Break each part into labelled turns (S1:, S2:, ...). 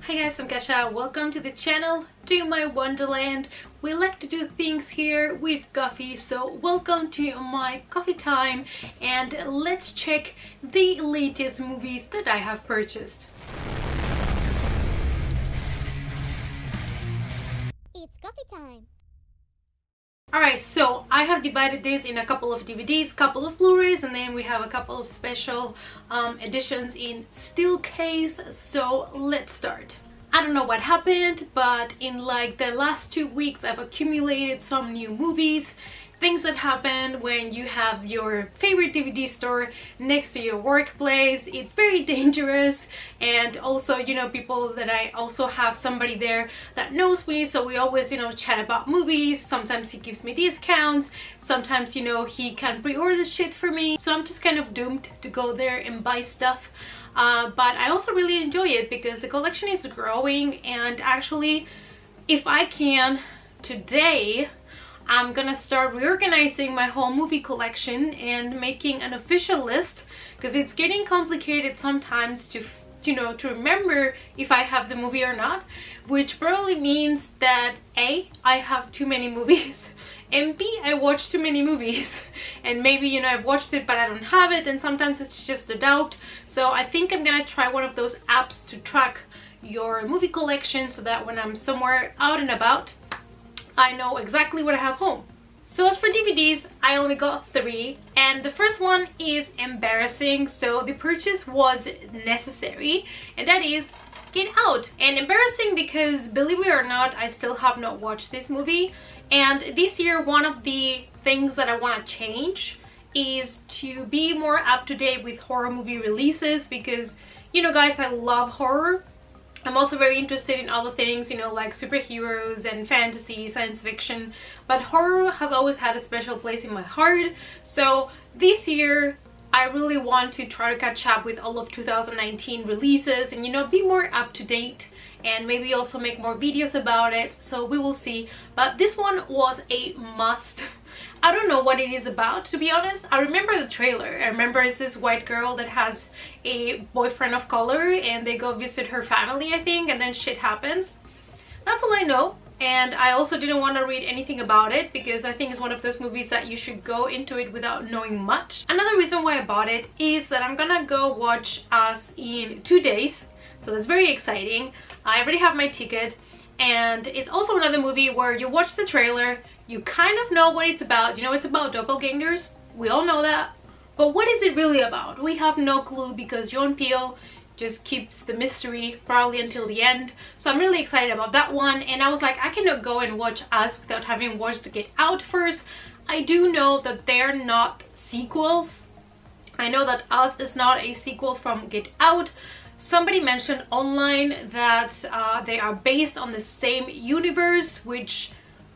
S1: Hi guys, I'm Kasha. Welcome to the channel, to my Wonderland. We like to do things here with coffee, so welcome to my coffee time and let's check the latest movies that I have purchased.
S2: It's coffee time.
S1: Alright, so I have divided this in a couple of DVDs, couple of Blu-rays, and then we have a couple of special editions in steel case, so let's start. I don't know what happened, but in like the last 2 weeks I've accumulated some new movies, things that happen when you have your favorite DVD store next to your workplace. It's very dangerous, and also, you know, people that I also have somebody there that knows me, so we always, you know, chat about movies. Sometimes he gives me discounts, sometimes, you know, he can pre-order shit for me, so I'm just kind of doomed to go there and buy stuff. But I also really enjoy it because the collection is growing, and actually, if I can, today I'm gonna start reorganizing my whole movie collection and making an official list, because it's getting complicated sometimes to, you know, to remember if I have the movie or not, which probably means that A, I have too many movies, and B, I watch too many movies, and maybe, you know, I've watched it but I don't have it, and sometimes it's just a doubt. So I think I'm gonna try one of those apps to track your movie collection so that when I'm somewhere out and about, I know exactly what I have home. So as for DVDs, I only got 3, and the first one is embarrassing, so the purchase was necessary, and that is Get Out. And embarrassing because, believe it or not, I still have not watched this movie, and this year one of the things that I want to change is to be more up to date with horror movie releases, because, you know guys, I love horror. I'm also very interested in other things, you know, like superheroes and fantasy, science fiction, but horror has always had a special place in my heart. So this year I really want to try to catch up with all of 2019 releases and, you know, be more up to date and maybe also make more videos about it. So we will see, but this one was a must. I don't know what it is about, to be honest. I remember the trailer. I remember it's this white girl that has a boyfriend of color and they go visit her family, I think, and then shit happens. That's all I know. And I also didn't want to read anything about it because I think it's one of those movies that you should go into it without knowing much. Another reason why I bought it is that I'm gonna go watch Us in 2 days, so that's very exciting. I already have my ticket, and it's also another movie where you watch the trailer, you kind of know what it's about. You know, it's about doppelgangers, we all know that, but what is it really about? We have no clue because John Peel just keeps the mystery probably until the end. So I'm really excited about that one, and I was like, I cannot go and watch Us without having watched Get Out first. I do know that they're not sequels. I know that Us is not a sequel from Get Out. Somebody mentioned online that they are based on the same universe, which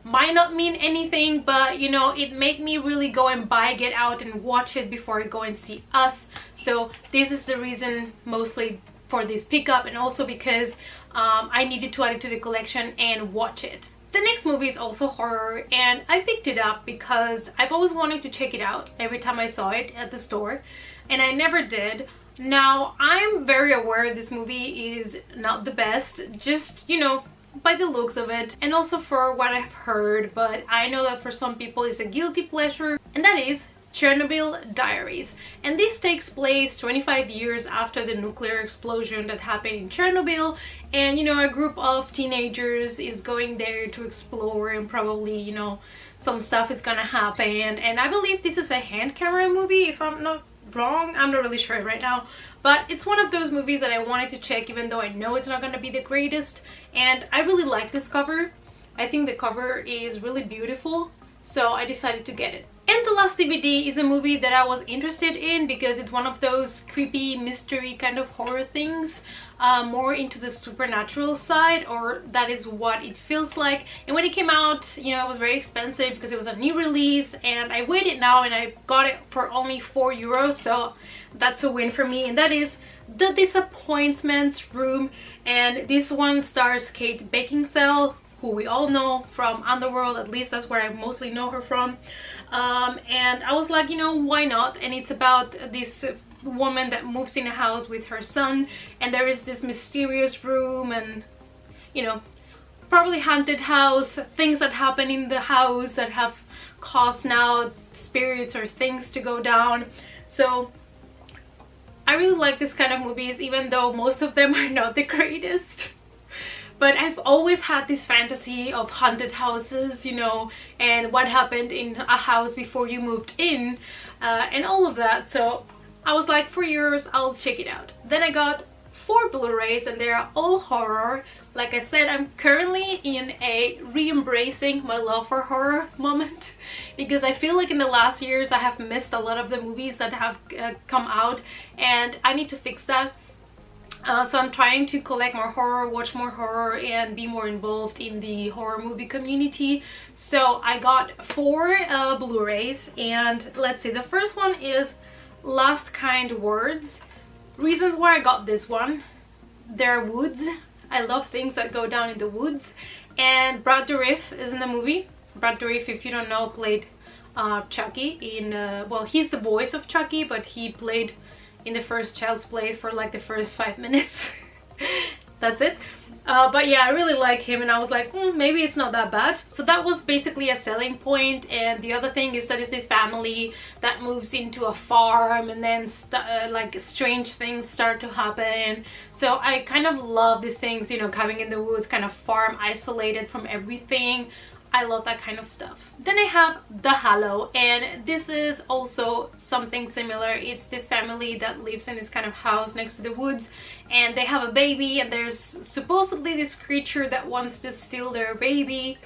S1: might not mean anything, but you know, it made me really go and buy Get Out and watch it before I go and see Us. So this is the reason mostly for this pickup, and also because I needed to add it to the collection and watch it. The next movie is also horror, and I picked it up because I've always wanted to check it out every time I saw it at the store, and I never did. Now, I'm very aware this movie is not the best, just, you know, by the looks of it, and also for what I've heard, but I know that for some people it's a guilty pleasure, and that is Chernobyl Diaries. And this takes place 25 years after the nuclear explosion that happened in Chernobyl, and, you know, a group of teenagers is going there to explore, and probably, you know, some stuff is gonna happen. And I believe this is a hand camera movie, if I'm not wrong. I'm not really sure right now, but it's one of those movies that I wanted to check, even though I know it's not going to be the greatest. And I really like this cover. I think the cover is really beautiful, so I decided to get it. And the last DVD is a movie that I was interested in because it's one of those creepy mystery kind of horror things, more into the supernatural side, or that is what it feels like. And when it came out, you know, it was very expensive because it was a new release, and I waited now and I got it for only €4, so that's a win for me. And that is The Disappointments Room, and this one stars Kate Beckinsale, who we all know from Underworld. At least that's where I mostly know her from. And I was like, you know, why not? And it's about this woman that moves in a house with her son, and there is this mysterious room and, you know, probably haunted house, things that happen in the house that have caused now spirits or things to go down. So I really like this kind of movies, even though most of them are not the greatest. But I've always had this fantasy of haunted houses, you know, and what happened in a house before you moved in, and all of that. So I was like, for years, I'll check it out. Then I got 4 Blu-rays and they're all horror. Like I said, I'm currently in a re-embracing my love for horror moment, because I feel like in the last years I have missed a lot of the movies that have come out, and I need to fix that. So I'm trying to collect more horror, watch more horror, and be more involved in the horror movie community. So I got 4 Blu-rays, and let's see, the first one is Last Kind Words. Reasons why I got this one: there are woods. I love things that go down in the woods, and Brad Dourif is in the movie. Brad Dourif, if you don't know, played Chucky in well, he's the voice of Chucky, but he played in the first Child's Play for like the first 5 minutes. That's it. But yeah, I really like him, and I was like, maybe it's not that bad. So that was basically a selling point. And the other thing is that it's this family that moves into a farm, and then like strange things start to happen. So I kind of love these things, you know, coming in the woods, kind of farm isolated from everything. I love that kind of stuff. Then I have The Hollow, and this is also something similar. It's this family that lives in this kind of house next to the woods, and they have a baby, and there's supposedly this creature that wants to steal their baby,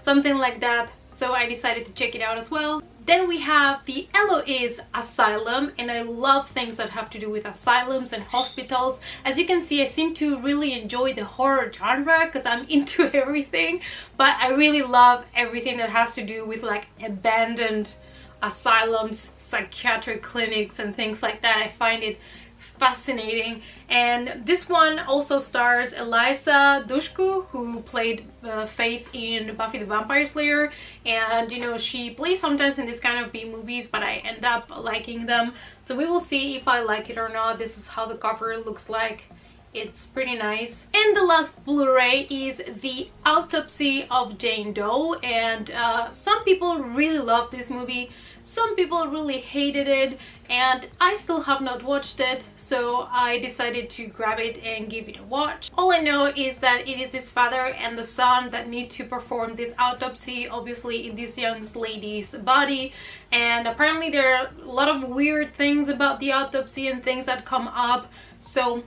S1: something like that. So I decided to check it out as well. Then we have the Eloise Asylum, and I love things that have to do with asylums and hospitals. As you can see, I seem to really enjoy the horror genre because I'm into everything, but I really love everything that has to do with like abandoned asylums, psychiatric clinics, and things like that. I find it fascinating. And this one also stars Eliza Dushku, who played Faith in Buffy the Vampire Slayer, and you know, she plays sometimes in this kind of B movies, but I end up liking them. So we will see if I like it or not. This is how the cover looks like. It's pretty nice. And the last Blu-ray is The Autopsy of Jane Doe, and some people really love this movie, some people really hated it, and I still have not watched it, so I decided to grab it and give it a watch. All I know is that it is this father and the son that need to perform this autopsy, obviously in this young lady's body, and apparently there are a lot of weird things about the autopsy and things that come up. So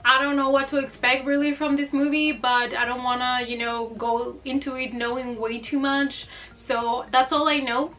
S1: I don't know what to expect really from this movie, but I don't want to, you know, go into it knowing way too much. So that's all I know,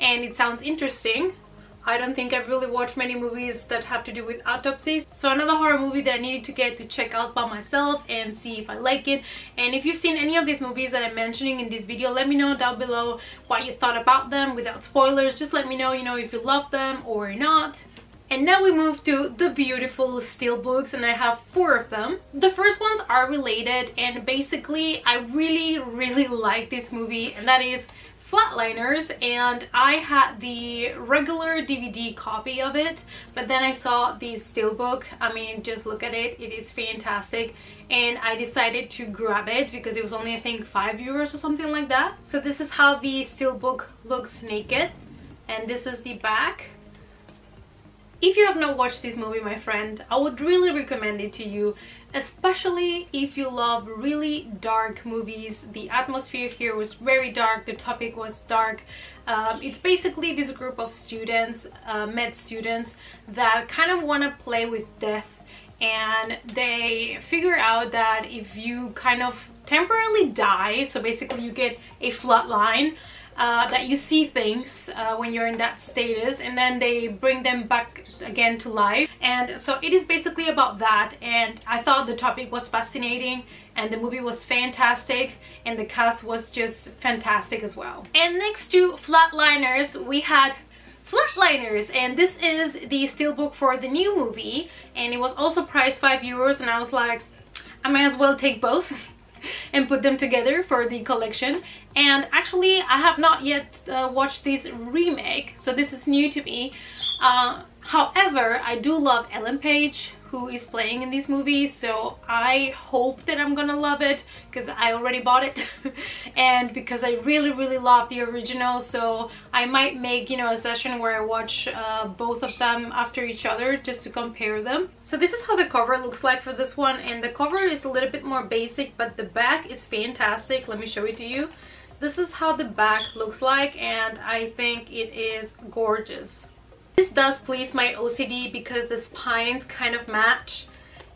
S1: and it sounds interesting. I don't think I've really watched many movies that have to do with autopsies. So another horror movie that I needed to get to check out by myself and see if I like it. And if you've seen any of these movies that I'm mentioning in this video, let me know down below what you thought about them without spoilers. Just let me know, you know, if you love them or not. And now we move to the beautiful Steelbooks, and I have 4 of them. The first ones are related, and basically I really like this movie, and that is Flatliners. And I had the regular DVD copy of it, but then I saw the Steelbook. I mean, just look at it, it is fantastic, and I decided to grab it because it was only, I think, €5 or something like that. So this is how the Steelbook looks naked, and this is the back. If you have not watched this movie, my friend, I would really recommend it to you, especially if you love really dark movies. The atmosphere here was very dark, the topic was dark. It's basically this group of students, med students, that kind of want to play with death, and they figure out that if you kind of temporarily die, so basically you get a flatline, that you see things when you're in that status, and then they bring them back again to life. And so it is basically about that, and I thought the topic was fascinating, and the movie was fantastic, and the cast was just fantastic as well. And next to Flatliners, we had Flatliners, and this is the Steelbook for the new movie, and it was also priced €5, and I was like, I might as well take both and put them together for the collection. And actually I have not yet watched this remake, so this is new to me. However, I do love Ellen Page, who is playing in this movie, so I hope that I'm gonna love it because I already bought it and because I really love the original, so I might make, you know, a session where I watch both of them after each other just to compare them. So this is how the cover looks like for this one, and the cover is a little bit more basic, but the back is fantastic. Let me show it to you. This is how the back looks like, and I think it is gorgeous. This does please my OCD because the spines kind of match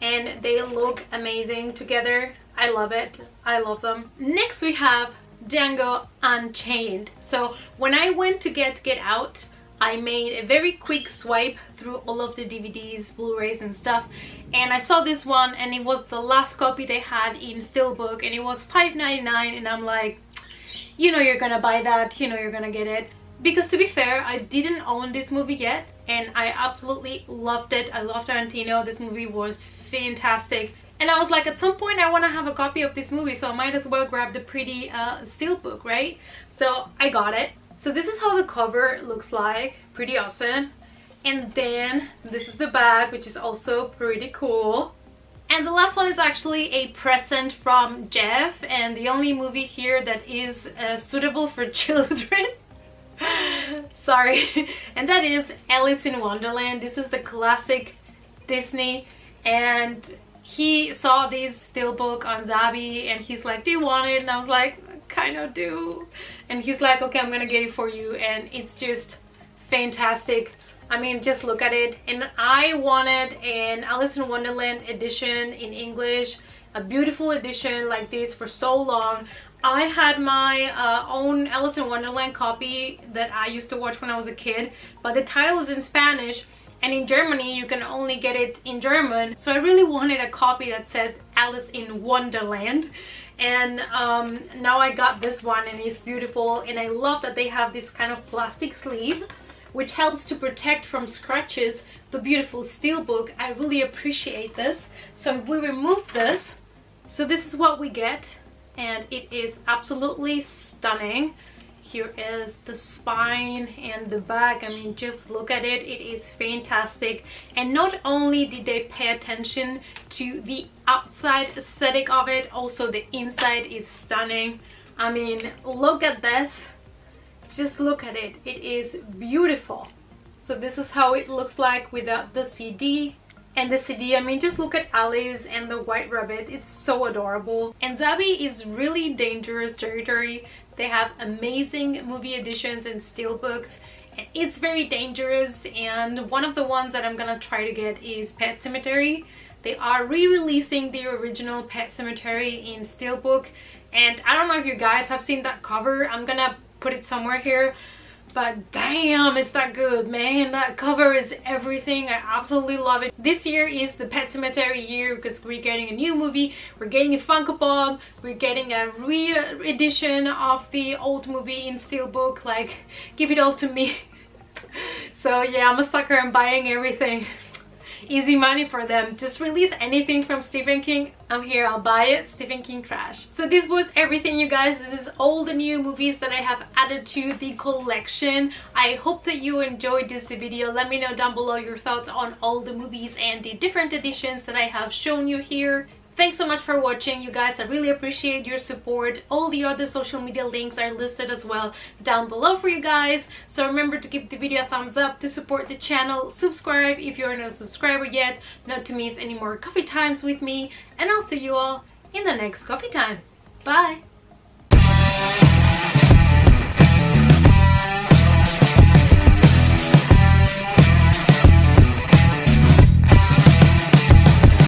S1: and they look amazing together. I love it. I love them. Next we have Django Unchained. So when I went to Get Out, I made a very quick swipe through all of the DVDs, Blu-rays and stuff, and I saw this one and it was the last copy they had in Steelbook and it was $5.99, and I'm like, you know you're gonna buy that, you know you're gonna get it. Because to be fair, I didn't own this movie yet and I absolutely loved it. I love Tarantino. This movie was fantastic. And I was like, at some point I want to have a copy of this movie, so I might as well grab the pretty Steelbook, right? So I got it. So this is how the cover looks like. Pretty awesome. And then this is the back, which is also pretty cool. And the last one is actually a present from Jeff, and the only movie here that is suitable for children. Sorry. And that is Alice in Wonderland. This is the classic Disney, and he saw this Steelbook on Zabi and he's like, do you want it? And I was like, I kind of do. And he's like, okay, I'm gonna get it for you. And it's just fantastic. I mean, just look at it. And I wanted an Alice in Wonderland edition in English, a beautiful edition like this for so long. I had my own Alice in Wonderland copy that I used to watch when I was a kid, but the title is in Spanish, and in Germany you can only get it in German. So I really wanted a copy that said Alice in Wonderland, and now I got this one and it's beautiful. And I love that they have this kind of plastic sleeve which helps to protect from scratches the beautiful Steelbook. I really appreciate this. So we remove this. So this is what we get, and it is absolutely stunning. Here is the spine and the back. I mean, just look at it. It is fantastic. And not only did they pay attention to the outside aesthetic of it, also the inside is stunning. I mean, look at this. Just look at it. It is beautiful. So this is how it looks like without the CD. And the CD, I mean, just look at Alice and the White Rabbit. It's so adorable. And Zabi is really dangerous territory. They have amazing movie editions and Steelbooks. And it's very dangerous. And one of the ones that I'm gonna try to get is Pet Sematary. They are re-releasing the original Pet Sematary in Steelbook. And I don't know if you guys have seen that cover. I'm gonna put it somewhere here. But damn, it's that good, man. That cover is everything. I absolutely love it. This year is the Pet Sematary year because we're getting a new movie, we're getting a Funko Pop, we're getting a re-edition of the old movie in Steelbook. Like, give it all to me. So yeah, I'm a sucker. I'm buying everything. Easy money for them. Just release anything from Stephen King, I'm here, I'll buy it. Stephen King trash. So this was everything, you guys. This is all the new movies that I have added to the collection. I hope that you enjoyed this video. Let me know down below your thoughts on all the movies and the different editions that I have shown you here. Thanks so much for watching, you guys. I really appreciate your support. All the other social media links are listed as well down below for you guys. So remember to give the video a thumbs up to support the channel. Subscribe if you're not a subscriber yet, not to miss any more coffee times with me. And I'll see you all in the next coffee time. Bye!